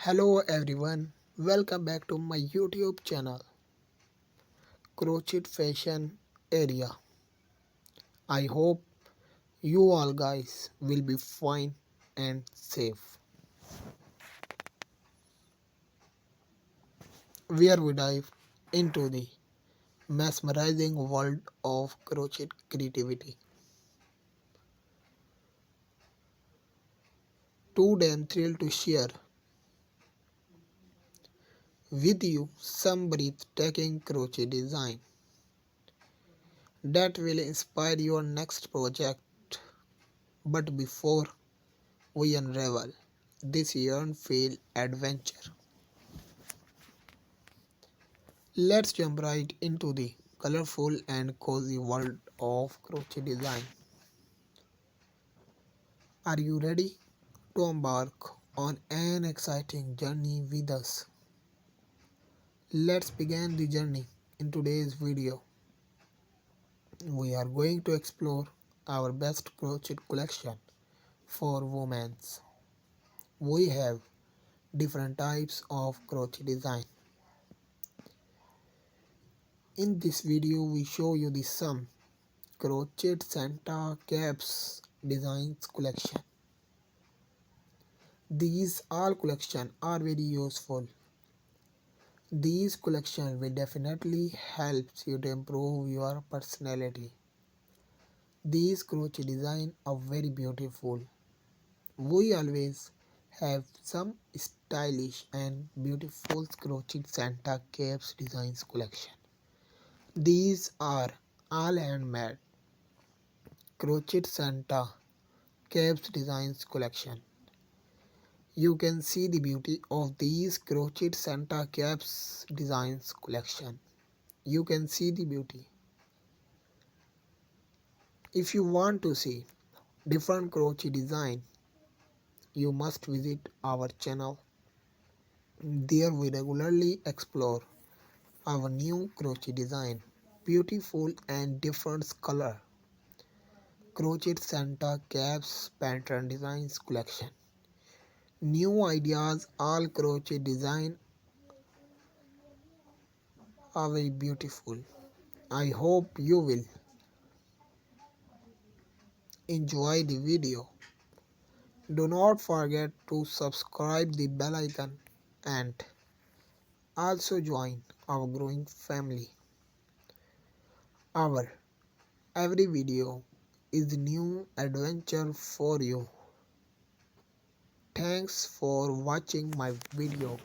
Hello everyone, welcome back to my YouTube channel, Crochet Fashion Area. I hope you all guys will be fine and safe. Where we dive into the mesmerizing world of crochet creativity. Today I'm thrilled to share with you some breathtaking crochet design that will inspire your next project. But before we unravel this yarn-filled adventure, let's jump right into the colorful and cozy world of crochet design. Are you ready to embark on an exciting journey with us? Let's begin the journey. In today's video, we are going to explore our best crochet collection for women. We have different types of crochet design. In this video, we show you the some crochet Santa caps designs collection. These all collections are very useful. These collections will definitely help you to improve your personality. These crochet designs are very beautiful. We always have some stylish and beautiful crochet Santa caps designs collection. These are all handmade crochet Santa caps designs collection. You can see the beauty of these crochet Santa caps designs collection. You can see the beauty. If you want to see different crochet design, you must visit our channel. There we regularly explore our new crochet design, beautiful and different color crochet Santa caps pattern designs collection. New ideas, all crochet design are very beautiful. I hope you will enjoy the video. Do not forget to subscribe the bell icon and also join our growing family. Our every video is new adventure for you. Thanks for watching my video.